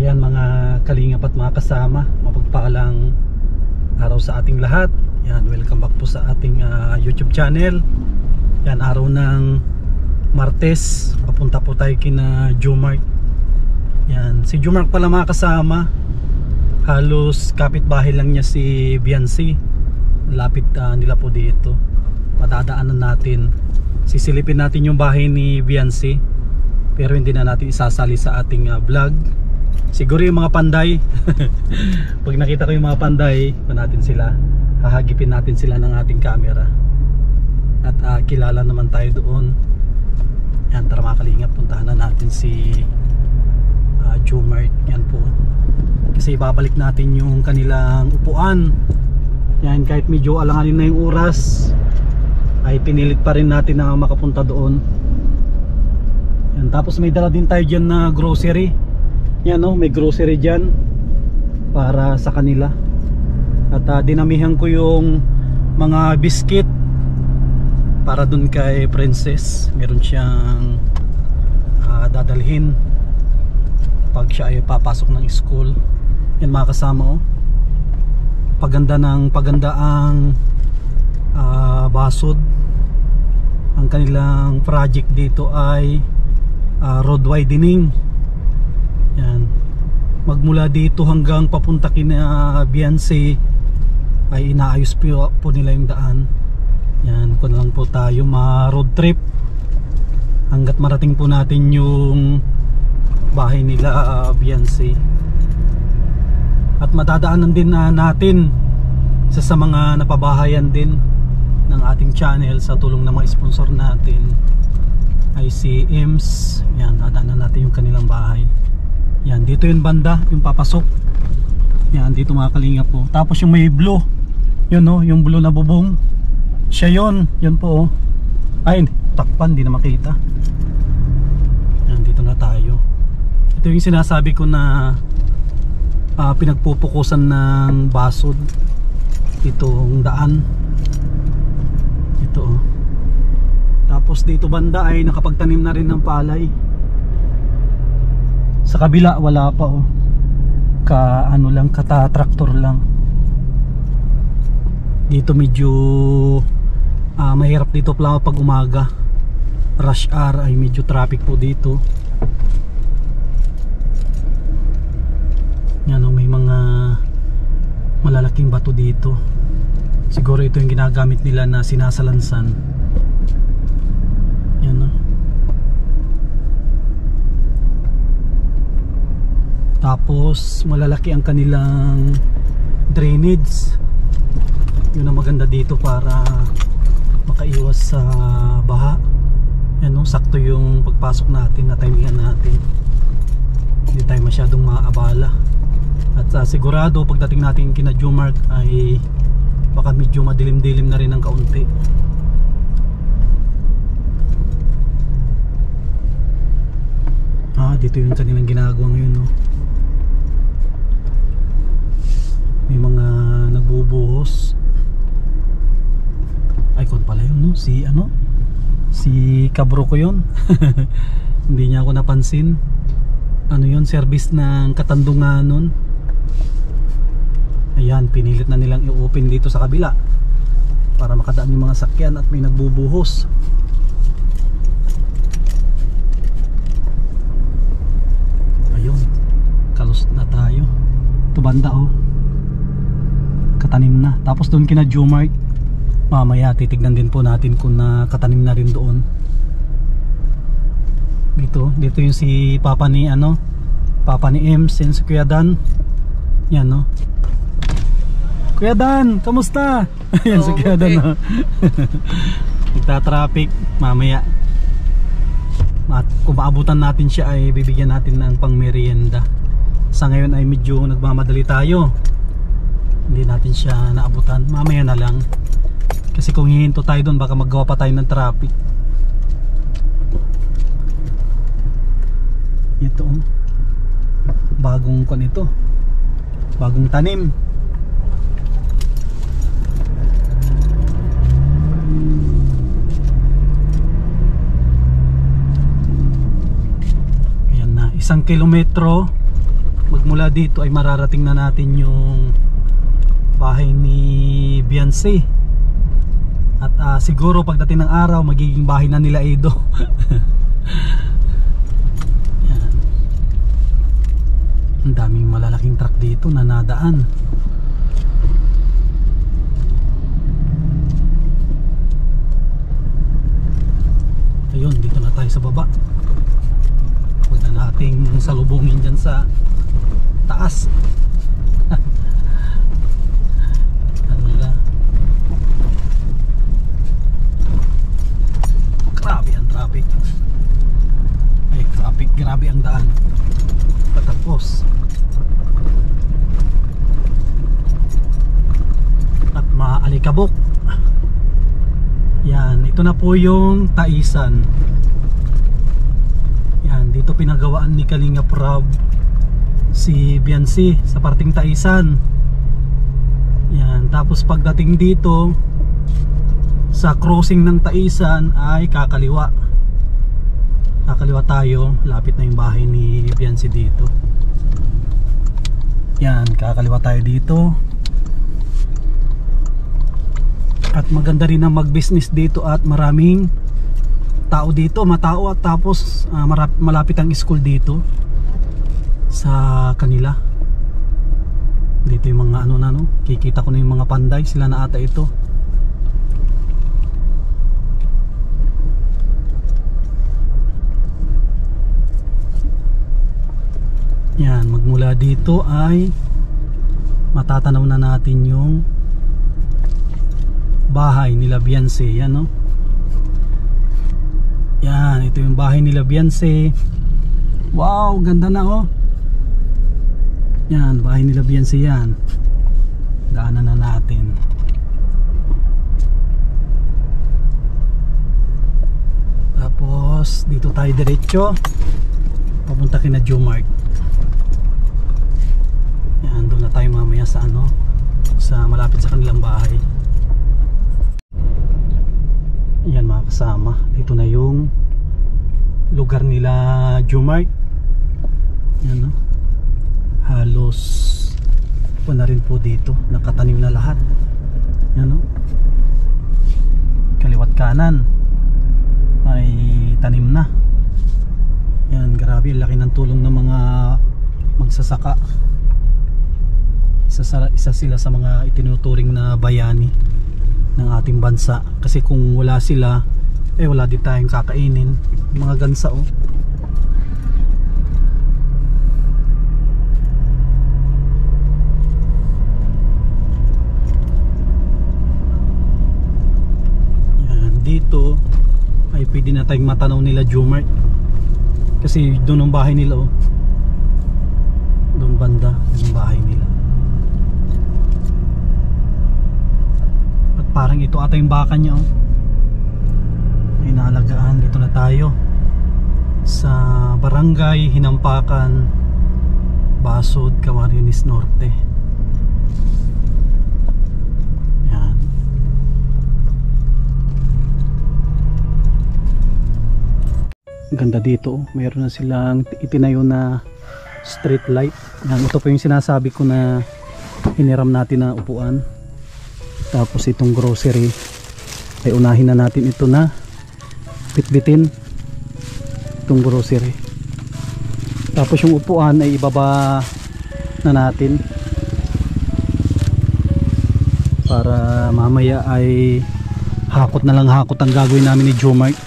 Ayan mga kalingap at mga kasama, mapagpalang araw sa ating lahat. Yan, welcome back po sa ating YouTube channel. Yan, araw ng Martes, papunta po tayo kina Jumark. Yan, si Jumark pala mga kasama, halos kapitbahay lang niya si Biancy. Lapit nila po dito. Madadaanan natin, sisilipin natin yung bahay ni Biancy, pero hindi na natin isasali sa ating vlog. Siguro yung mga panday pag nakita ko yung mga panday pa natin sila, hahagipin natin sila ng ating camera. At kilala naman tayo doon. Yan, tara mga kalingap, puntahan na natin si Jumark. Yan po, kasi babalik natin yung kanilang upuan. Yan, kahit medyo alanganin na yung oras, ay pinilit pa rin natin na makapunta doon. Yan, tapos may dala din tayo dyan na grocery. Yan, no, may grocery dyan para sa kanila. At dinamihan ko yung mga biscuit para dun kay Princess. Meron siyang dadalhin pag siya ay papasok ng school. Yan mga kasama, oh. Paganda ng paganda ang basod. Ang kanilang project dito ay road widening. Yan, magmula dito hanggang papunta kina Biancy ay inaayos po nila yung daan. Yan, kung lang po tayo ma-road trip hanggat marating po natin yung bahay nila Biancy. At madadaanan din natin sa mga napabahayan din ng ating channel sa tulong ng mga sponsor natin ay si EMS. Yan, dadaanan natin yung kanilang bahay. Yan, dito yung banda, yung papasok. Yan, dito mga kalingap po. Tapos yung may blue, yun, no, yung blue na bubong, siya yun, yun po, oh. Ay, takpan, di na makita. Yan, dito na tayo. Ito yung sinasabi ko na pinagpupukusan ng basod itong daan. Ito, oh. Tapos dito banda ay nakapagtanim na rin ng palay. Sa kabila wala pa, oh. Ano lang, kata-traktor lang. Dito medyo mahirap dito pala pag umaga. Rush hour ay medyo traffic po dito. Yan, oh, may mga malalaking bato dito. Siguro ito yung ginagamit nila na sinasalansan. Yan, oh. Tapos malalaki ang kanilang drainage. Yun ang maganda dito para makaiwas sa baha. Yan, no, sakto yung pagpasok natin na timingan natin. Hindi tayo masyadong maabala. At sigurado pagdating natin kina Jumark ay baka medyo madilim-dilim na rin ng kaunti. Dito yung kanilang ginagawa ngayon, no. May mga nagbubuhos. Ay, kon pala yun, no? Si kabro ko yun. Hindi niya ako napansin. Ano yun, service ng Katandungan nun. Ayan, pinilit na nilang i-open dito sa kabila para makadaan yung mga sakyan at may nagbubuhos. Ayun, kalos na tayo. Ito banda, oh, katanim na. Tapos doon kina Jumark, mamaya titignan din po natin kung nakatanim na rin doon. Dito yung si Papa ni Papa ni Ems, si Kuya Dan. Yan, no. Kuya Dan, kamusta? Yan si Kuya Dan, no. Nagta-traffic mamaya. At kung maabutan natin siya ay bibigyan natin ng pang-merienda. Sa ngayon ay medyo nagmamadali tayo. Hindi natin siya naabutan, mamaya na lang. Kasi kung hihinto tayo doon baka maggawa pa tayo ng traffic. Ito, bagong ito, bagong tanim. Ayan na, 1 kilometro magmula dito ay mararating na natin yung bahay ni Beyonce. At siguro pagdating ng araw magiging bahay na nila Edo. Yan. Ang daming malalaking truck dito na nadaan. Ayun, dito na tayo sa baba. Huwag na nating salubungin dyan sa taas. Grabe ang traffic. Ay, grabe ang daan. Patapos. At maalikabok. Yan, ito na po yung Taisan. Yan, dito pinagawaan ni Kalingap Rob si Beyonce sa parting Taisan. Yan, tapos pagdating dito sa crossing ng Taisan ay kakaliwa. Kakaliwa tayo, lapit na yung bahay ni Beyonce dito. Yan, kakaliwa tayo dito. At maganda rin ang mag-business dito at maraming tao dito, matao, at tapos malapit ang school dito sa kanila. Dito yung mga ano na, no? Kikita ko na yung mga panday, sila na ata ito. Yan, magmula dito ay matatanaw na natin yung bahay nila Beyonce. Yan, no? Yan, ito yung bahay nila Beyonce. Wow, ganda na, oh. Yan, bahay nila Beyonce yan. Daanan na natin. Tapos dito tayo diretso papunta kina Jomart. Yan, doon na tayo mamaya sa ano, sa malapit sa kanilang bahay. Yan mga kasama, dito na yung lugar nila Jomart. Yan, no? Halos po na rin po dito, nakatanim na lahat. Yan, no? Kaliwat kanan ay tanim na. Yan, grabe, laki ng tulong ng mga magsasaka. Isa sila sa mga itinuturing na bayani ng ating bansa, kasi kung wala sila wala din tayong kakainin. Mga gansa, oh. Yan, dito ay pwede na tayong matanaw nila Jomart, kasi doon ang bahay nila, oh. Doon banda yung bahay nila. At parang ito ata yung baka niya, oh. Ay naalagaan. Dito na tayo sa Barangay Hinampakan, Basod, Camarines Norte. Yan. Ganda dito, oh. Mayroon na silang itinayo na street light. Yan, ito po yung sinasabi ko na hiniram natin na upuan. Tapos itong grocery ay unahin na natin ito na bitbitin, itong grocery. Tapos yung upuan ay ibaba na natin para mamaya ay hakot na lang hakot ang gagawin namin ni Jomart.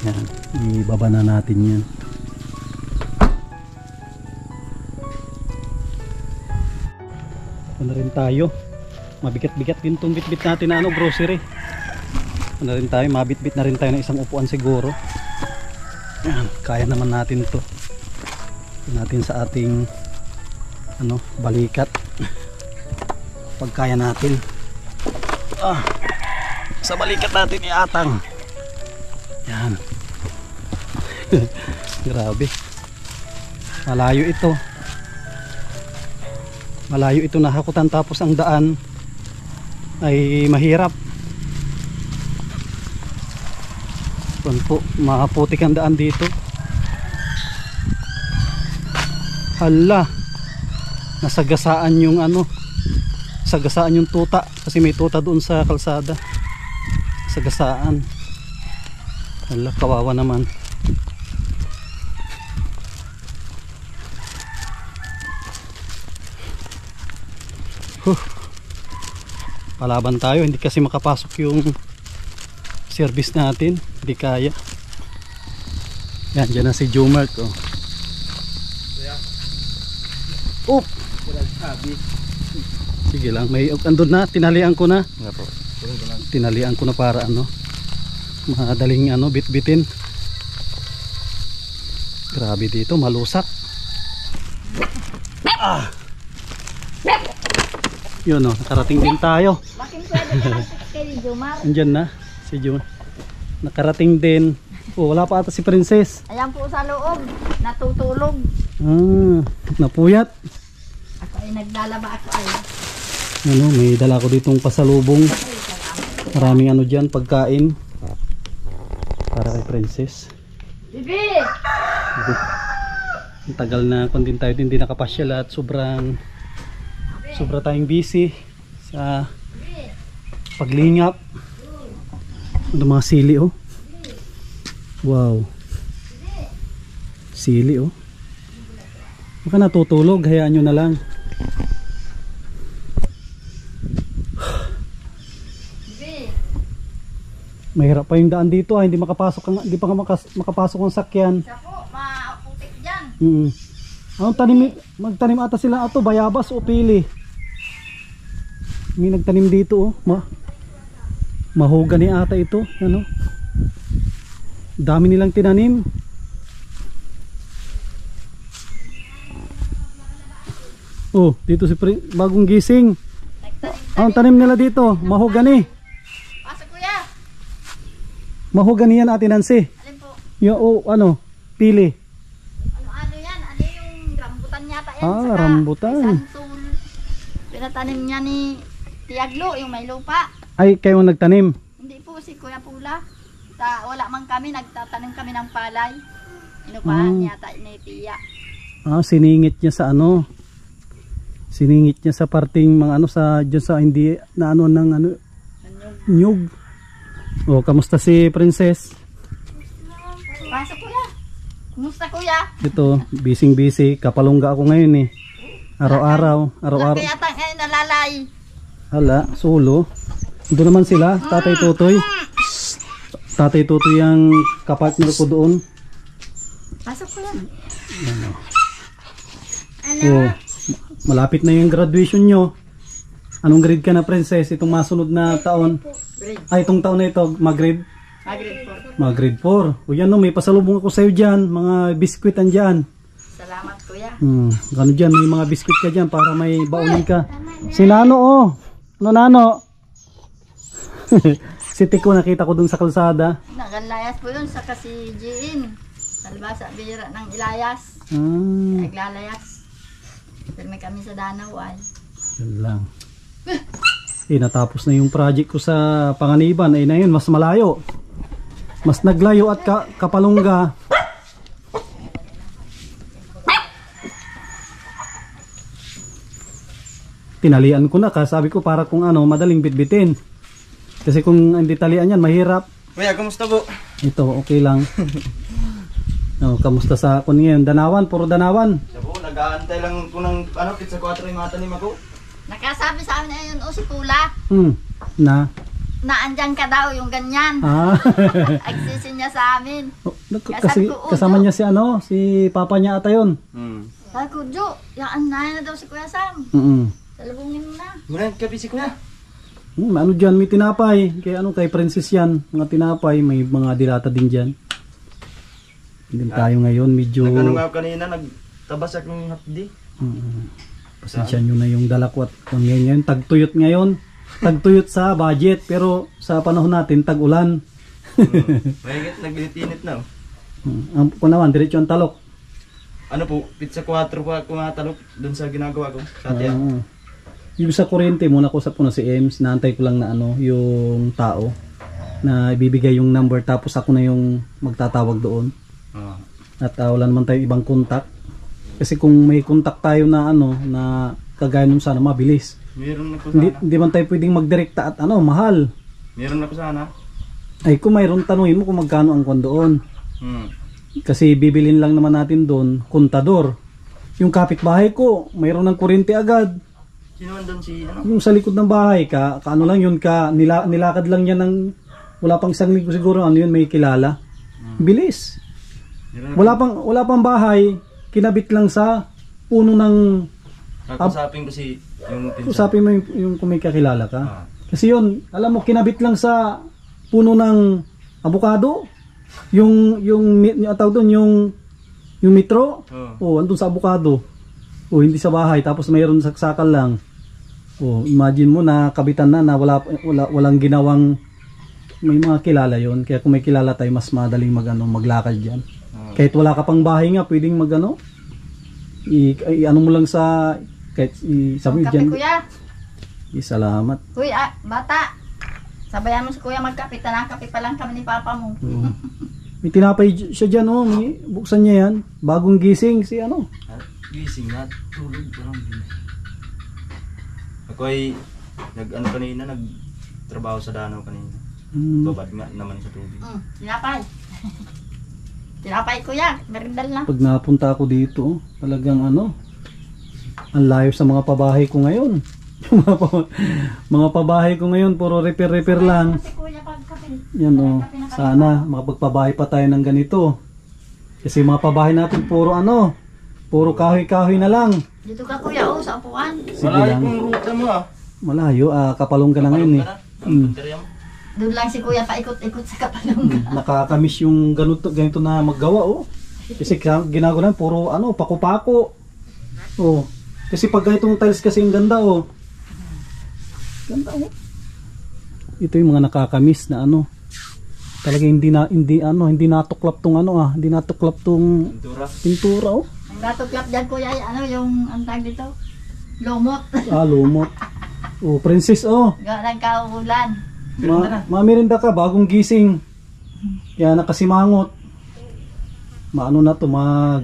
Yan, ibaba na natin yan. Ano rin tayo, mabigat-bigat din itong bitbit natin na ano, grocery. Ano rin tayo, mabitbit na rin tayo ng isang upuan siguro. Yan, kaya naman natin to. Natin sa ating ano, balikat. Pag kaya natin, sa balikat natin iatang. Yan. Grabe, malayo ito. Malayo ito na hakutan, tapos ang daan ay mahirap. Kung po, makaputik ang daan dito. Hala, nasagasaan yung ano, sagasaan yung tuta kasi may tuta doon sa kalsada. Sagasaan. Hala, kawawa naman. Palaban tayo, hindi kasi makapasok yung service natin, hindi kaya. Yan, dyan na si Jomart, oh. Oop! Sige lang, may andun na, tinalian ko na. Tinalian ko na para ano, madaling ano, bit-bitin. Grabe dito, malusak. Ah! Yun, oh, nakarating din tayo. Andyan na si Jomart. Nakarating din. Oh, wala pa ata si Princess. Ayan po sa loob, natutulog. Napuyat. Ako ay naglalaba ako ay. Ano, may dala ko ditong pasalubong. Maraming ano dyan, pagkain. Para kay Princess. Bibi! Ang tagal na kung din tayo hindi nakapasyal at sobra tayong busy sa paglingap. Ano mga sili, oh. Wow. Sili, oh. Baka natutulog, hayaan nyo na lang. Mahirap pa yung daan dito, hindi makapasok hindi pa makapasok ang sakyan. Siya po, maputik dyan. Anong tanim, magtanim ata sila ato, bayabas o pili. May nagtanim dito, oh. Mahogany ata ito, ano. Dami nilang tinanim. Oh, dito si bagong gising. Anong tanim nila dito? Mahogany. Pasok kuya. Mahogany yan, Ate Nancy. Alin po? Yung, oh, ano, pili. Ano yan? Ano yung rambutan yata yan? Ah, rambutan. Santol. Pinatanim niya ni Tiaglo, yung may lupa. Ay, kayo nagtanim? Hindi po, si Kuya Pula. Wala man kami, nagtatanim kami ng palay. Inupahan yata ni Tia. Ah, siningit niya sa ano? Siningit niya sa parting mga ano sa dyan sa hindi na ano ng ano nyug. Oh, kamusta si Princess? Pasok kuya. Kumusta kuya? Ito, busy kapalungga ako ngayon eh. Araw-araw. Kaya ngayon nalalay. Hala, solo. Doon naman sila, Tatay Tutoy. Tatay Tutoy ang kapartner ko doon. Pasok kuya. Oh, malapit na yung graduation nyo. Anong grade ka na, Princess? Itong masunod na taon? Ay, itong taon na ito, mag-grade? Mag-grade 4. O yan, no, may pasalubong ako sa'yo dyan. Mga biskwit andyan. Salamat kuya. Gano'n dyan, may mga biskwit ka dyan para may baunin ka. Si Nano, oh. Ano, Nano? Si Tiko, nakita ko dun sa kalsada. Nagalayas po yun sa kasi Jiin. Salbasa, bira ng Ilayas. Naglalayas. Pirme kami sa Danau ay. Yun lang. Natapos na yung project ko sa Panganiban. Ay na yun, mas malayo. Mas naglayo at kapalungga. Tinalian ko na, sabi ko para kung ano, madaling bitbitin. Kasi kung hindi talian yan, mahirap. Kuya, kamusta po? Ito, okay lang. No, kamusta sa ako ngayon? Danawan, puro Danawan. Siya po, nag-aantay lang po ng pizza 4 yung mga tanim ako. Nakasabi sa amin ayun, si Pula. Na? Naandyan ka daw, yung ganyan. Agsisin niya sa amin. Kasi kasama niya si ano, si papa niya ata yun. Sabi ko, Jo, yaan na daw si Kuya Sam. Salubungin mo na. Muna, kapi si Kuya. Ano dyan, may tinapay. Kaya ano, kay Princess yan. Mga tinapay, may mga dilata din dyan. Hindi tayo ngayon, medyo... Nagano nga kanina, nagtabas akong hapdi. Pasensya nyo na yung dala ko at ngayon, tagtuyot ngayon. Tagtuyot sa budget, pero sa panahon natin, tag-ulan. Mahigit, naglinit-init na. Ang kunawan, diretso ang talok. Ano po, pizza 4 pa ako nga talok dun sa ginagawa ko. Sa atin. Yung sa kuryente, muna ko sa po na si Ems, naantay ko lang na ano, yung tao. na ibibigay yung number tapos ako na yung magtatawag doon. Oo. At wala naman tayong ibang contact. Kasi kung may contact tayo na ano na kagaya nung sana mabilis. Meron na po Hindi, sana. hindi man tayo pwedeng magdirekta at ano mahal. Meron na po sana. Ay kung mayroon tanungin mo kung magkano ang kwan doon. Hmm. Kasi bibilin lang naman natin doon kontador. Yung kapitbahay ko, mayroon ng kuryente agad. Sino man doon si ano? Yung sa likod ng bahay, kaano lang yun, nilakad lang yan ng, wala pang isang linggo siguro, ano yun, may kilala. Bilis. Meron na Wala pang bahay, kinabit lang sa puno ng, Kakusapin ko si yung pinsan. usapin mo yung kung may kakilala ka. Ah. Kasi yun, alam mo, kinabit lang sa puno ng abukado. Yung tawag doon, yung metro. Andun sa abukado. Hindi sa bahay, tapos mayroon saksakal lang. Imagine mo na kabitan na walang ginawang, may mga kilala yon. Kaya kung may kilala tayo, mas madaling maglakad diyan. Kahit wala ka pang bahay nga, pwedeng ano mo lang sa kahit sabi Kape diyan. kuya. Salamat. Kuya, bata. Sabayan mo si kuya magkape. Tanakape pa lang kami ni papa mo. May tinapay siya dyan, buksan niya yan. Bagong gising si ano. Gising na, tulog pa lang din. Ako ay kanina, nagtrabaho sa danaw kanina. Babad nga naman sa tubig. Tinapay. Tinapay kuya, merindal na. Pag napunta ako dito, talagang ang layo sa mga pabahay ko ngayon. Mga pabahay ko ngayon, puro repair lang. Si kuya pagkape. Yan sana makapagpabahay pa tayo ng ganito. Kasi mga pabahay natin puro kahoy-kahoy na lang. Dito ka kuya, sa upuan. Sige Malayo lang. kong ruta mo Malayo, kapalong ka na ngayon eh. Doon lang si kuya paikot-ikot sa kapalong. Nakakamiss yung ganito na maggawa Kasi ginagawa na puro pako-pako. Kasi pag ganitong tiles kasi yung ganda Ganda Ito yung mga nakakamiss na talaga hindi natuklap tong hindi natuklap tong pintura Ang natuklap dyan kuya ay yung ang tag dito. Lumot. Lumot. Princess Ganang kaulan. Mamirinda ka bagong gising. Kaya nakasimangot. Na to,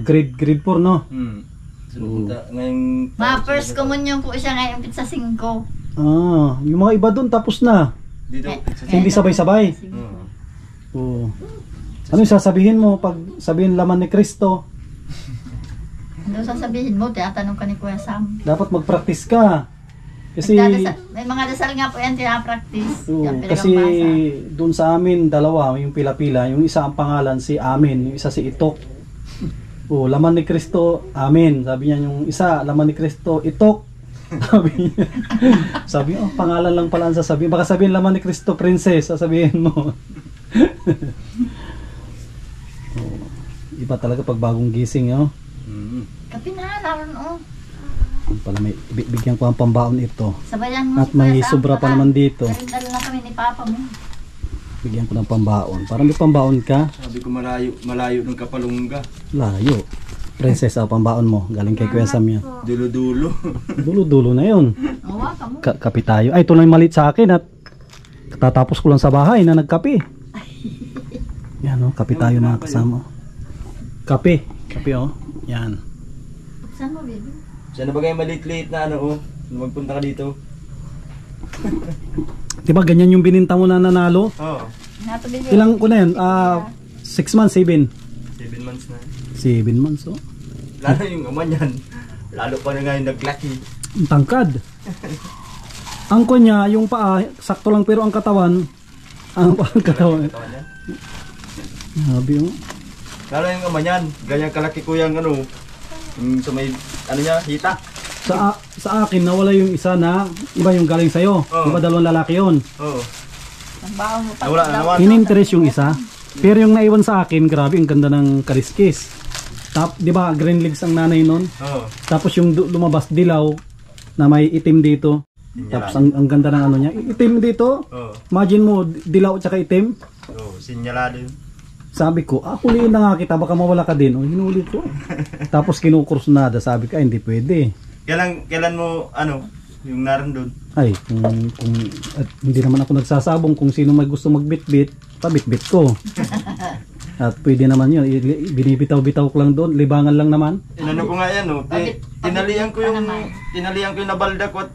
grade 4 no. First communion po siya ngayon sa 5. Yung mga iba doon tapos na. Dito, Hindi sabay-sabay. Ano yung sasabihin mo pag sabihin laman ni Kristo? Ano sasabihin mo? Tinatanong ka ni Kuya Sam. Dapat mag-practice ka. Kasi may mga dasal nga po yan tinapractice. kasi doon sa amin dalawa yung pila-pila, yung isa ang pangalan si Amen, yung isa si Itok. Laman ni Kristo, Amen. Sabi niya yung isa, laman ni Kristo, Itok. Sabi pangalan lang pala ang sasabihin. Baka sabihin laman ni Kristo, Princess, sasabihin mo. Iba talaga pag bagong gising Kapi na, naroon pala may bigyan ko ang pambaon ito. Sabayan mo at may sobra pa naman dito. Merindal na kami ni papa mo. Bigyan ko ng pambaon. Para may pambaon ka. Sabi ko malayo ng Kapalungga. Layo. Princess, pambaon mo. Galing kay Kuya Sam yan. Dulo-dulo. Dulo-dulo na yun. Kamo. Kape tayo. Ay, ito lang yung malit sa akin at katatapos ko lang sa bahay na nagkape. Yan kape tayo mga kasama. Kape. Kape Yan. Saan mo baby? Sana ba kayo maliit-liit na magpunta ka dito? Diba ganyan yung bininta mo na nanalo? Nato baby. Ilang ko na yan? 6 months, 7? 7 months na. 7 months Lalo yung ama niyan. Lalo pa na nga yung naglaki. Ang tangkad. Ang niya, yung paa, sakto lang pero ang katawan, ang katawan. Sabi Lalo yung ama niyan. Ganyan kalaki ko yung yung sa may, niya, hita. Sa akin, nawala yung isa na, iba yung galing sa'yo. Diba dalawang lalaki yun? Ang baon mo pa. Nawala na naman. In-interest yung isa. Pero yung naiwan sa akin, grabe, ang ganda ng kaliskis. Diba, green legs ang nanay nun? Tapos yung lumabas, dilaw, na may itim dito. Tapos ang ganda ng niya. Itim dito. Imagine mo, dilaw at saka itim. Sinyalado yun. Sabi ko, huliin na nga kita, baka mawala ka din. Hinuli ko. Tapos kinukursonada, sabi ko, hindi pwede. Kailan mo, yung naroon doon. Ay, kung at hindi naman ako nagsasabong, kung sino may gusto magbitbit, pabitbit ko. At pwede naman yun, binibitaw-bitaw ko lang doon, libangan lang naman. Inano ko nga yan, no? Tinalian ko yung nabalda ko at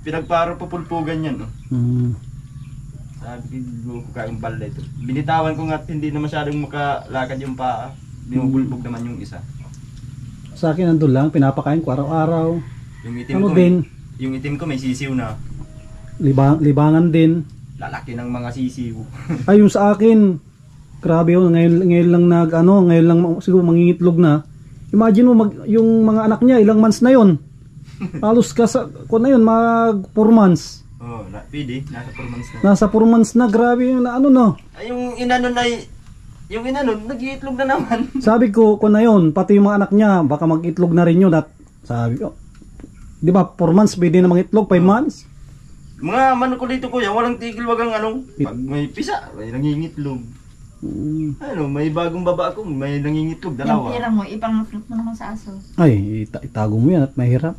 pinagparo pupulpugan yan, no? Sabi ko kayong balda ito. Binitawan ko nga at hindi na masyadong makalakad yung paa. Binubulbog naman yung isa. Sa akin nandun lang, pinapakain ko araw-araw. Yung itim Ano ko, din? Yung itim ko may sisiw na. Libangan din. Lalaki ng mga sisiw. Ay, yung sa akin, grabe yun, ngayon lang ngayon lang siguro mangingitlog na. Imagine mo, yung mga anak niya, ilang months na yun. Halos kung na yun, mag 4 months. Oh, pwede, nasa 4 months na. Nasa 4 months na, grabe yung ano no. Ay, yung inanon, nag-iitlog na naman. Sabi ko, kung na yun, pati yung mga anak niya, baka mag-itlog na rin yun. At sabi ko, di ba 4 months pwede na mag-itlog, 5 months? Mga manok ko dito kuya, walang tigil wagang anong. Pag may pisa, may nangingitlog. Ano, may bagong baba ako, may nangingitlog, Yung dalawa. pira mo, ipangatlot mo naman sa aso. Ay, itago mo yan at mahirap.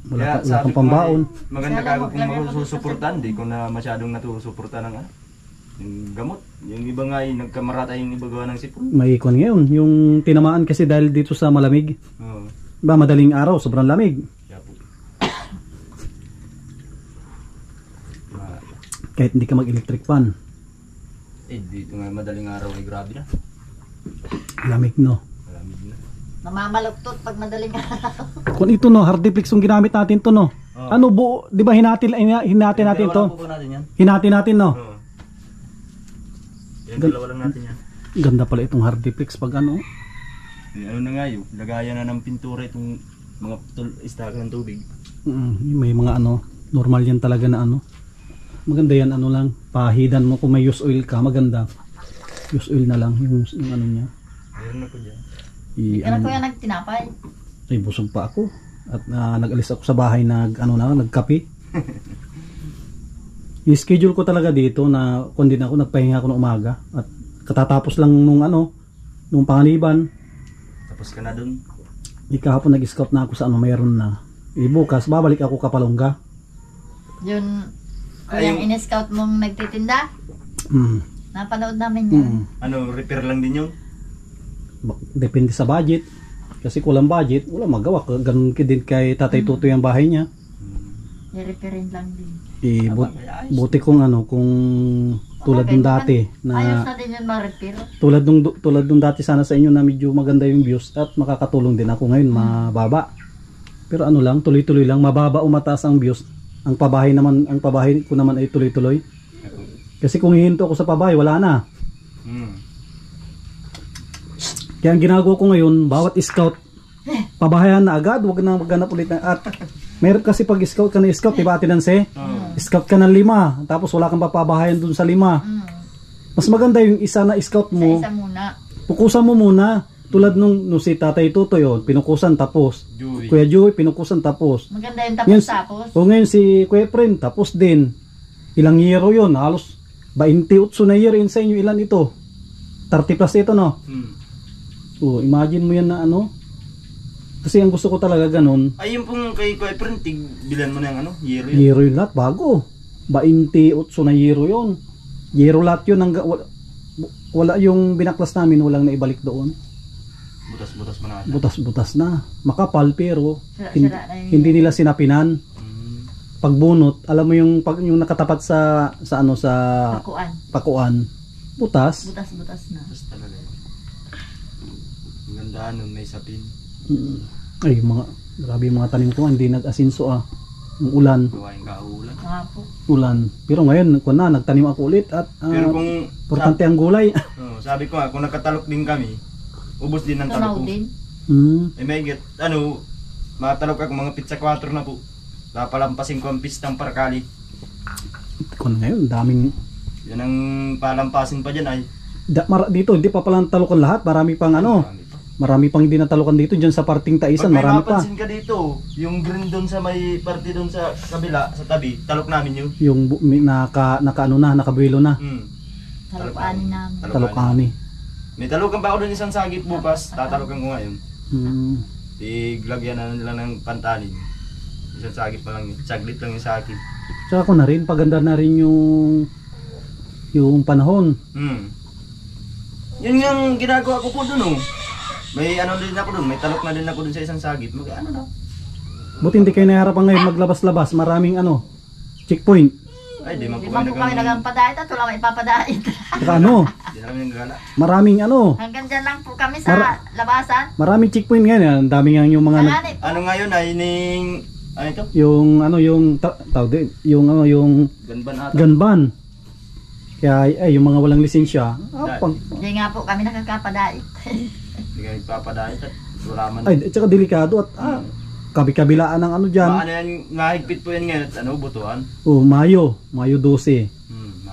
Wala Kaya kang pambaon. Maganda Sana ka kung lagay mo masusuportan, di ko na masyadong natusuportan ng yung gamot. Yung iba nga ay nagkamarata yung iba gawa ng sipon. May ikon ngayon, yung tinamaan kasi dahil dito sa malamig. Oo. Ba, madaling araw, sobrang lamig. Kaya po. Kahit hindi ka mag-electric fan. Dito nga madaling araw ay grabe na. Lamig no. Malamig na. Namamaluktot pag madaling araw. Kung ito no, hardiplex yung ginamit natin to no. Oh. Ano buo, di ba hinati natin to? Wala po natin yan. Hinati natin no. Oo. Yan, dalawa lang natin yan. Ganda pala itong hardiplex pag ano. Ano na nga yun, lagayan na ng pintura itong mga istaka ng tubig. May mga ano, normal yan talaga na ano. Maganda yan ano lang, pahidan mo kung may use oil ka, maganda. Use oil na lang yung ano niya. Meron na po dyan. Kaya na kuya nagtinapay. Ay busog pa ako at nag-alis ako sa bahay nagkape. I-schedule ko talaga dito na kung din ako nagpahinga ako ng umaga at katatapos lang nung panganiban. Tapos ka na dun. Kahapon nag-scout na ako sa mayroon na. Bukas babalik ako Kapalongga. Yun, Ay, yung in-scout mong nagtitinda. Napanood namin yan. Ano, repair lang din yun? Depende sa budget. Kasi kulang budget, wala magawa. Ganun din kay Tatay Tutoy ang bahay niya. I-repairin lang din. Buti kung kung tulad nung dati Ayos na na din yun ma-repair. tulad nung dati sana sa inyo na medyo maganda yung views at makakatulong din ako ngayon mababa. Pero ano lang, tuloy-tuloy lang, mababa o mataas ang views. Ang pabahay ko naman ay tuloy-tuloy. Kasi kung hihinto ako sa pabahay, wala na. Kaya ang ginagawa ko ngayon, bawat scout, pabahayan na agad, wag na maghanap ulit na. At meron kasi pag scout ka na scout, diba Atinanse? Scout ka ng 5, tapos wala kang papabahayan dun sa 5. Mas maganda yung isa na scout mo, Sa isa muna. pukusan mo muna. Tulad nung si Tatay Tutoy, pinukusan tapos. Joey. Kuya Joey, pinukusan tapos. Maganda yung Ngayon, tapos-tapos. o ngayon si Kuya Pren, tapos din. Ilang yero yun, halos 28 na year yun sa inyo. Ilan ito? 30 plus ito, no? So, imagine mo yan na kasi ang gusto ko talaga ganun. Ay, yung pong kay Kuya Pren, bilan mo na yung yero yun. Yero yun lahat, bago. 28 na yero yun. Yero lahat yun. Wala yung binaklas namin, walang naibalik doon. Butas-butas mo na. Butas-butas na. Makapal pero Sira-sira na yun. hindi nila sinapinan. Pagbunot, alam mo yung nakatapat sa pakuan. Butas. Butas-butas na. Butas talaga yun. Ang ganda nun, may sapin. Ay, grabe yung mga tanim ko, hindi nag-asinso Yung ulan. Gawain kaulan. Mga po. Ulan. Pero ngayon, nagtanim ako ulit at Pero kung importante ang gulay. sabi ko nga, kung nakatalok din kami, ubos din ang Tunaw talok ko. din. Eh may get, matalok ako mga pizza 4 na po. Lapalampasin ko ang pistang parkali. Ngayon, daming Yan ang palampasin pa dyan ay. dito, hindi pa palang talukan lahat. Marami pang marami pang hindi natalukan dito dyan sa parting Taisan. Pag may Marami pa. mapansin ka dito, yung green doon sa may party doon sa kabila, sa tabi, talok namin yun. Yung nakabuelo na. Talupaanin namin. Talukani. May talukan pa ako doon isang sagip bukas, tatalukan ko ngayon. Hmm. Iglagyan na nila ng pantanin. Isang sagip pa lang yun. Saglit lang yung sagip. Tsaka ko na rin, paganda na rin yung panahon. Yun yung ginagawa ko po dun, oh. May ano din ako dun, may talok na din ako dun sa isang sagip. Ano na? Buti hindi kayo nahiharapan ngayon maglabas-labas, maraming checkpoint. Ay, di man po Limang po kami nagapadait at wala may ipapadait. Saka Di na kami nanggala. maraming Hanggang dyan lang po kami sa labasan. maraming checkpoint ngayon. Ang dami nga yung mga Alani po. Ano ngayon ay ning... Ano ito? yung Ganban ata. ganban. Kaya yung mga walang lisensya, Hindi nga po kami nakakapadait. Hindi kami papadahit at wala man. ay tsaka delikado at kabi-kabilaan ng ano diyan. Ano yan, nahigpit po yan ngayon at ano, butuhan. Oh, Mayo 12.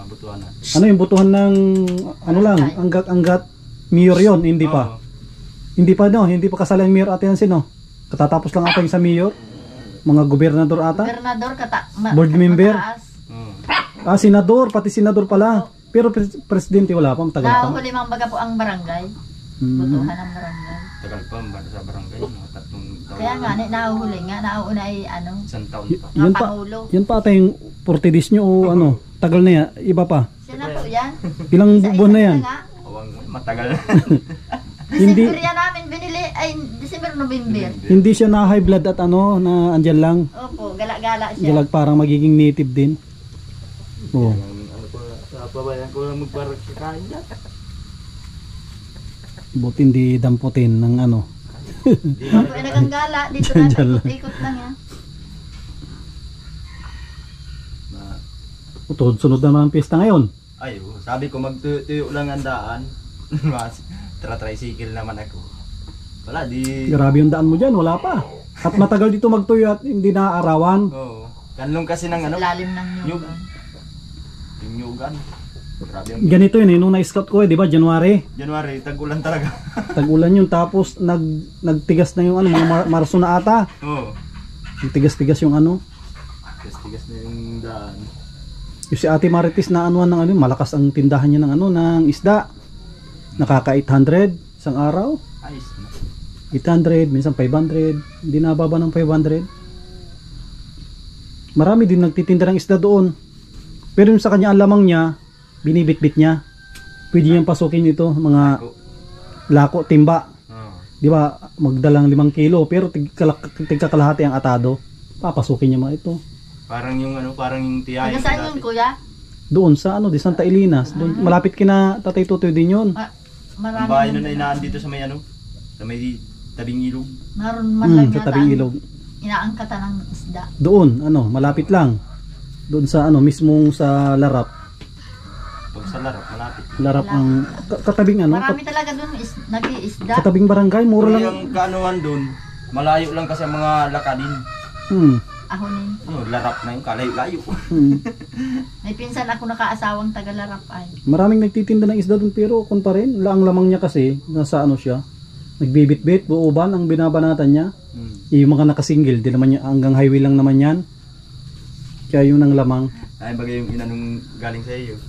Mabutuhan na. Ano yung butuhan ng ano lang, anggat mayor yon, hindi pa. Oo. Hindi pa kasali ang mayor ate yan sino. Katatapos lang ata yung sa mayor. Mga gobernador ata. Gobernador, Board member? mataas. Senador, pati senador pala. Pero presidente wala pa, matagal pa. Nahuli mang baga po ang barangay. Butuhan ng barangay. Tagal pa, sa barangay, mga 3 taon. Kaya nga, nahuli nga, nauna ay Isang taon pa. Yan mga pa, pangulo. yan pa ata yung 40 days nyo o ano, tagal na yan, iba pa. Sino po yan? Ilang Sa buwan na isa yan? nga. Awang, matagal na. Hindi- December yan namin binili, ay December, November. Hindi siya na high blood at ano, na andyan lang. Opo, gala-gala siya. Galag parang magiging native din. Oo. Ano ko, sa pabayan ko lang magparag sa kanya. Buti hindi damputin ng ano. Opo, ay naganggala. Dito na, Diyan lang. ikot lang yan. Sunod naman ang pista ngayon. Ay, sabi ko magtuyo lang ang daan. Mas, tricycle naman ako. Wala, di... Grabe yung daan mo dyan, wala pa. At matagal dito magtuyo at hindi naaarawan. Oo. Kanlong kasi ng ano, Lalim ng Nyug. nyug. yung nyugan. Grabe ang... Ganito yun nung na-scout ko di ba, January. January, tag-ulan talaga. Tag-ulan yun, tapos nagtigas na yung ano, mga Marso na ata. Oo. Nagtigas-tigas yung ano. Tigas na yung daan. Yung si Ate Marites na anuan ng ano, malakas ang tindahan niya ng ano, ng isda. Nakaka 800 isang araw. Ayos na. 800, minsan 500. Hindi nababa ng 500. Marami din nagtitinda ng isda doon. Pero yung sa kanya, ang lamang niya, binibitbit niya. Pwede niyang pasukin ito, mga lako, timba. Oo. Di ba, magdalang 5 kilo, pero tigkakalahati ang atado. Papasukin niya mga ito. Parang yung ano, parang yung tiyahin. Taga saan yun, kuya? Doon sa ano, di Santa Elinas. Doon, malapit kina Tatay Tutoy din yun. Ang bahay nun ay naan dito sa may ano, sa may tabing ilog. Naroon man lang Sa yata tabing ang ilog. inaangkatan ng isda. Doon, ano, malapit lang. Doon sa ano, mismong sa Larap. Pag sa larap, malapit. Larap ang katabing ano, Marami talaga doon nag-iisda. katabing barangay, mura Pero lang. yung kaanuhan dun, malayo lang kasi ang mga lakadin. Hmm. Ahonin. Larap na yung kalayo-layo. Hmm. May pinsan ako nakaasawang taga-larap ay. Maraming nagtitinda ng isda doon pero kun pa rin, ang lamang niya kasi nasa ano siya, nagbibit-bit, buuban ang binabanatan niya. Yung mga nakasingle, di naman niya, hanggang highway lang naman yan. Kaya yun ang lamang. Ay, bagay yung inanong galing sa iyo.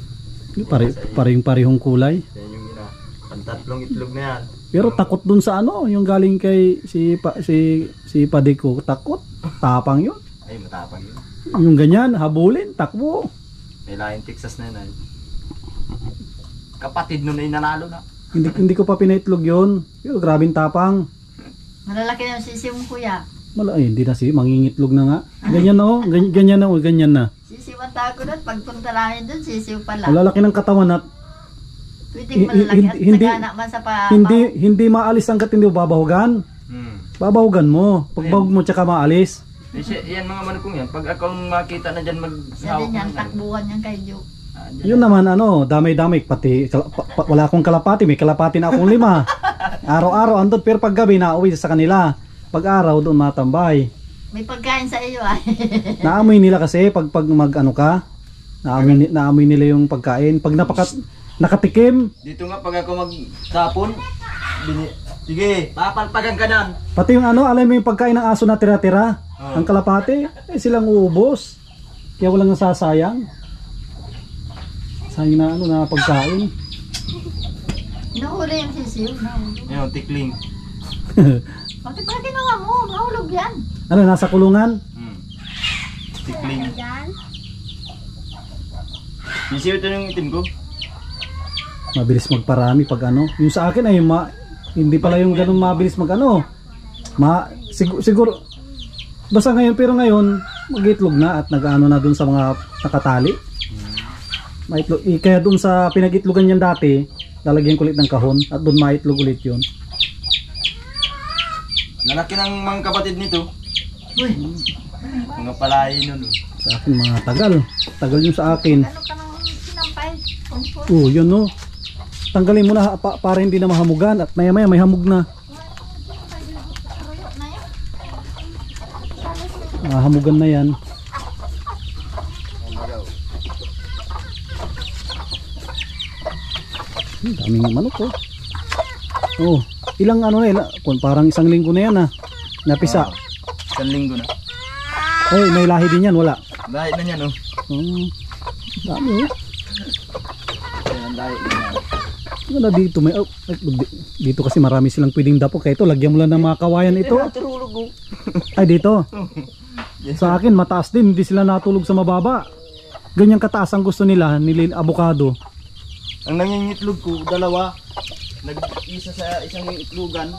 Parehong kulay. Yan yung ina. Pantatlong itlog na yan. Pero takot dun sa ano, yung galing kay si Padiko, takot. Tapang yun. Ay, matapang yun. Yung ganyan, habulin, takbo. May laing Texas na yun ay. Kapatid nun ay nanalo na. Hindi ko pa pinaitlog yun. Pero grabing tapang. Malalaki na yung sisiw mo, kuya. Hindi na mangingitlog na nga. Ganyan na oh, ganyan na. Sisiw ang tago doon. Pagpunta namin doon, sisiw pala. Malalaki ng katawan at Pwedeng malalaki at sagana man sa pa. hindi maalis hanggat hindi mo babahugan. Babahugan mo. Pagbahug mo tsaka maalis. Yan mga manukong yan. Pag akong makita na dyan Yan din yan, takbuhan yan kay Jo. Yun naman ano, damay-damay pati wala akong kalapati, may kalapati na akong 5. Araw-araw andun pero pag gabi nauwi sa kanila. Pag araw doon matambay. May pagkain sa iyo ay. Naamoy nila kasi pag mag-ano ka, naamoy nila yung pagkain. Pag nakatikim, dito nga pag ako magtapon, sige, papalpagan ka nan. pati yung ano, alam mo yung pagkain ng aso na tira-tira, ang kalapati, silang uubos. Kaya walang nasasayang. Sayang na ano na pagkain. Nahuli yung sisiw. Yan, tikling. Bakit ginawa mo? Mahulog yan. Ano, nasa kulungan? Tikling. Isiyo ito yung itim ko. Mabilis magparami pag ano. Yung sa akin ay hindi pala yung ganun mabilis mag ano. Siguro basta ngayon, pero ngayon mag-itlog na at nag-ano na dun sa mga nakatali. Maitlog, kaya dun sa pinag-itlogan niyan dati, lalagyan ko ulit ng kahon at dun maitlog ulit yun. Lalaki ng mga kapatid nito. Uy, mga palayan nun. Sa akin mga tagal yung sa akin. Ano ka nang sinampay? Kumpul. Yun no. Tanggalin mo na para hindi na mahamugan at maya maya may hamog na. Tuyo na yun. Hamugan na yan. Daming manok oh. Oh, ilang ano na parang isang linggo na yan napisa. Isang linggo na. Ay, may lahi din yan, wala. Lahi na yan oh. Dami oh. Ayan, lahi na yan. Wala dito may dito kasi marami silang pwedeng dapo kaya ito lagyan mo lang ng mga kawayan ito. Natulog oh. Ay dito. Sa akin mataas din, hindi sila natulog sa mababa. Ganyang kataas ang gusto nila, avocado. Ang nangingitlog ko, dalawa. Nag-isa sa isang itlogan.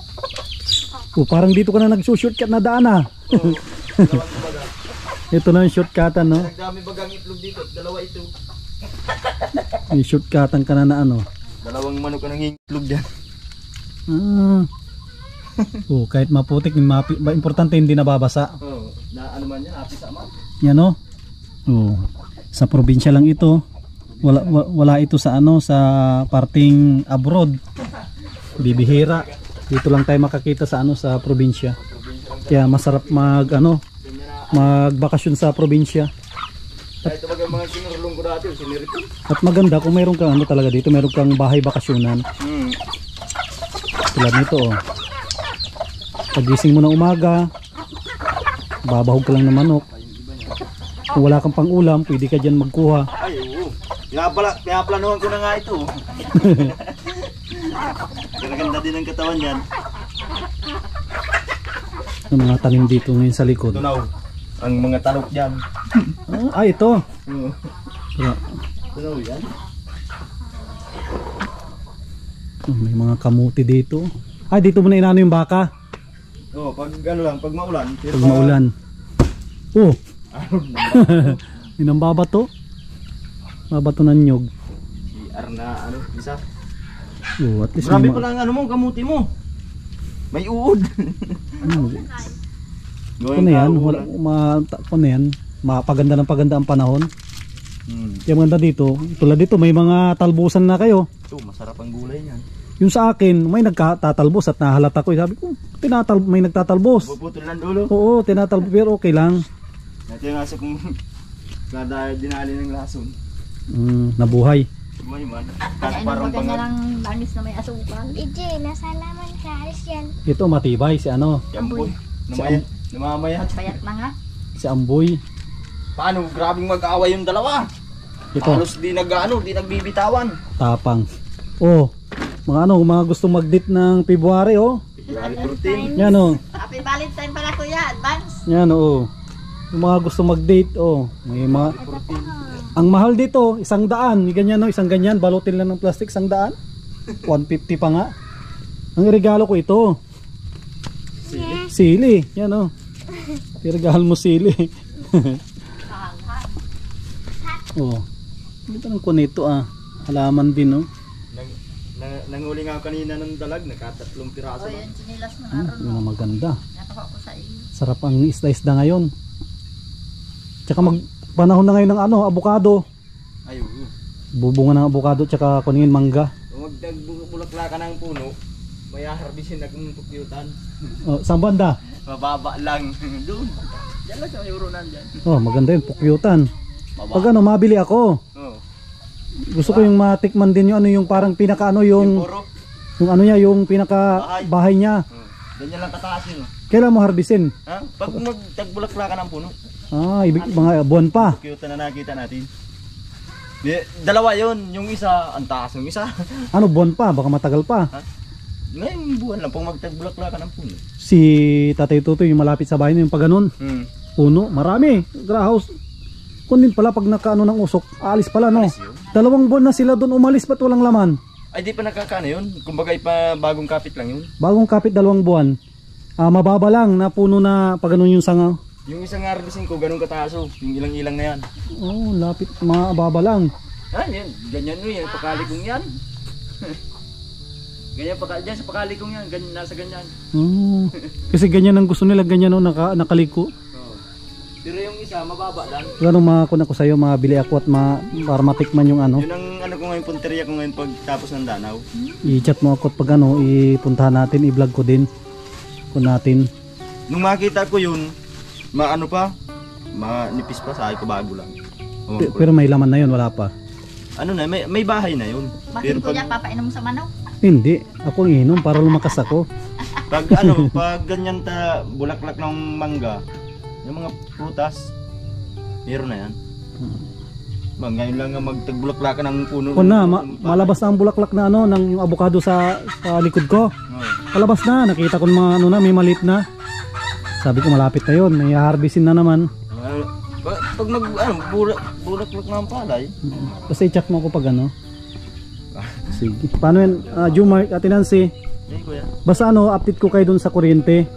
Oh, parang dito ka na nagsushortcut na daan Oo, dalawang baga. Ito na yung shortcutan no. Nagdami bagang itlog dito, dalawa ito. Yung shortcutan ka na ano. Dalawang manok ang nangingitlog dyan. Oh, kahit maputik, importante hindi nababasa. Oo, na ano man yan, api sama. Yan no. Oh, sa probinsya lang ito. Wala ito sa ano sa parting abroad. Bibihira. Dito lang tayo makakita sa ano sa probinsya. Kaya masarap magbakasyon sa probinsya. Kahit ito mga sinurulong ko dati, sinirito. At maganda kung mayroon kang ano talaga dito, mayroon kang bahay bakasyonan. Tulad nito oh. Pagising mo ng umaga, babahog ka lang ng manok. Kung wala kang pang ulam, pwede ka dyan magkuha. Ay oo. Pinaplanuhan ko na nga ito. Ganda din ang katawan yan. Ang mga tanim dito ngayon sa likod. Tunaw. Ang mga talok dyan. Ito. Tunaw yan. May mga kamuti dito. Dito mo na inano yung baka. Oo, pag ano lang, pag maulan. Pag maulan. Oh. Inambabato. Mabato ng nyog. CR na ano, isa. Oh, at least Grabe pala ang ano mo, kamuti mo. May uod. Ano na yan? Paganda ng paganda ang panahon. Kaya maganda dito. Tulad dito, may mga talbusan na kayo. Ito, masarap ang gulay niyan. Yung sa akin, may nagtatalbos at nahalata ko. Sabi ko, may nagtatalbos. Puputol ng dulo. Oo, tinatalbos pero okay lang. Ito yung asa kong dinali ng lason. Nabuhay. Buhay man. Ay, ano ba ganyan ang langis na may asukal? DJ, nasa laman ka, alis yan. Ito matibay si ano, Yamboy. Namamayat. Payat na nga. si Amboy. Paano? Grabing mag-away yung dalawa. Ito, Halos di nagbibitawan. tapang. Oh, mga gusto mag-date ng February February 14. Yan Happy Valentine pala kuya, advance. Yan Yung mga gusto mag-date may mga ang mahal dito, 100. Ganyan isang ganyan, balutin lang ng plastic, 100. 150 pa nga. Ang regalo ko ito. Sili. Yan Regalo mo sili. Dito ng kunito halaman din Nanguli nga kanina ng dalag, nakatatlong piraso. O yun, sinilas mo Yun naroon. ang maganda. Natuka ko sa iyo. Sarap ang isda-isda ngayon. Tsaka panahon na ngayon ng avocado. Ay, oo. Bubunga ng avocado tsaka kuningin mangga. Kung magbulakla ka ng puno, may harbisin na kung pukyutan. Saan banda? Mababa lang. Doon. Diyan lang sa Euronan dyan. Maganda yun, pukyutan. Baba. Pag mabili ako. Oo. Gusto ko yung matikman din yung parang pinaka Yung puro. yung pinaka bahay niya. Ganyan lang kataas yun. Kailan mo harbisin? Ha? Pag magtagbulakla ka ng puno, Ibig mga buwan pa. pukyutan na nakita natin. Dalawa yun. Yung isa, ang taas yung isa. Buwan pa, baka matagal pa. Ngayon buwan lang pag magtagbulakla ka ng puno. Si Tatay Tutoy yung malapit sa bahay niyo yung pag ganun. puno. Marami. Grahaus. Kung din pala pag nakaano ng usok, aalis pala no. Alis yun. 2 buwan na sila doon umalis, ba't walang laman? Ay di pa nakakaano yun. Kumbaga pa bagong kapit lang yun. Bagong kapit 2 buwan. Mababa lang na puno na pag ganun yung sanga. Yung isang harvesting ko ganun kataso. Yung ilang-ilang na yan. Oh, lapit, mababa lang. Yan. Ganyan no yan. Pakalikong yan. Ganyan dyan sa pakalikong yan. Ganyan, nasa ganyan. Oh, kasi ganyan ang gusto nila, ganyan no, nakaliko. Pero yung isa mababa lang. Ganun makakuna ko sa'yo, mabili ako at para matikman yung ano. Yun ang ano ko ngayon, punteriya ko ngayon pagtapos ng danaw. I-chat mo ako at pag ano, ipuntahan natin, i-vlog ko din. Kung natin. Nung makita ko yun, maano pa, manipis pa, sabi ko bago lang. Pero may laman na yun, wala pa. Ano na, may bahay na yun. Bakit kuya papainom sa manok? Hindi, ako ang inom para lumakas ako. Pag ganyan bulaklak ng mangga, yung mga prutas, meron na yan. Ngayon lang nga magtagbulaklak ng puno. Kung na, malabas na ang bulaklak na ano, ng yung avocado sa likod ko. Malabas na, nakita ko mga ano na, may malit na. Sabi ko malapit na yun, may harvestin na naman. Pag bulaklak ng palay. Basta i-chat mo ako pag ano. Sige. Paano yan, Jumar, Ate Nancy? Kuya. Basta ano, update ko kayo dun sa kuryente.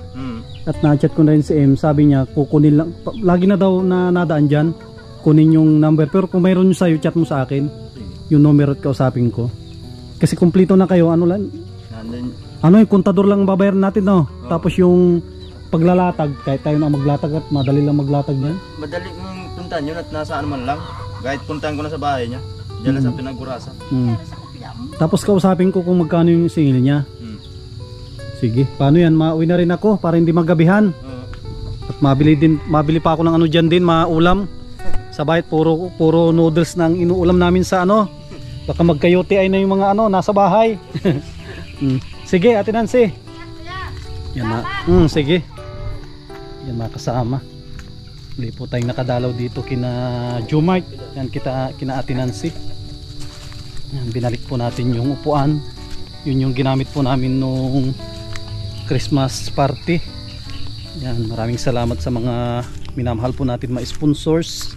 At na-chat ko na rin si M, sabi niya kukunin lang, lagi na daw na nadaan dyan, kunin yung number, pero kung mayroon nyo sa'yo, chat mo sa akin yung numero at kausapin ko, kasi kumplito na kayo, ano lang, ano yung kontador lang babayaran natin no, tapos yung paglalatag, kahit tayo na maglatag at madali lang maglatag yan, madali mong puntahan yun at nasaan man lang, kahit puntahan ko na sa bahay niya, dyan na sa Pinagurasa. Tapos kausapin ko kung magkano yung singil niya. Sige, paano yan? Mauwi na rin ako para hindi magabihan. At mabili pa ako ng ano dyan din, maulam. Sa bahay, puro noodles nang inuulam namin sa ano. Baka magkayote ay na yung mga ano, nasa bahay. Sige, Ate Nancy. Yan na. Sige. Yan mga kasama. Hindi po tayong nakadalaw dito kina Jumart. Yan kina Ate Nancy. Yan, binalik po natin yung upuan. Yun yung ginamit po namin nung Christmas party. Yan, maraming salamat sa mga minamahal po natin mga sponsors,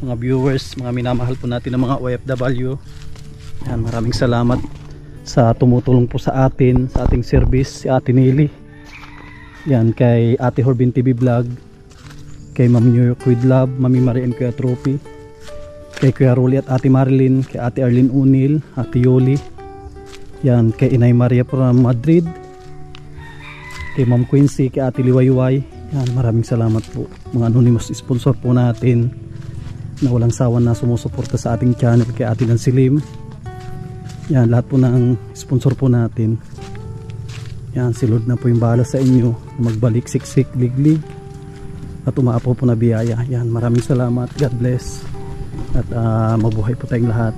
mga viewers, mga minamahal po natin ng mga OFW. Yan, maraming salamat sa tumutulong po sa atin, sa ating service, si Ate Nili. Yan, kay Ate Horbin TV Vlog, kay Ma'am New York with Love, Mami Marie and Kuya Trophy, kay Kuya Rolly at Ate Marilyn, kay Ate Arlene Unil, Ate Yoli. Yan, kay Inay Maria from Madrid, kay Ma'am Quincy, kay Ate Liwayway. Yan, maraming salamat po mga anonymous sponsor po natin na walang sawa na sumusuporta sa ating channel, kay Ate Nancy Lim. Yan, lahat po ng sponsor po natin. Yan, si Lord na po yung bahala sa inyo, magbalik siksik liglig at umaapo po na biyaya. Yan, maraming salamat, God bless at mabuhay po tayong lahat.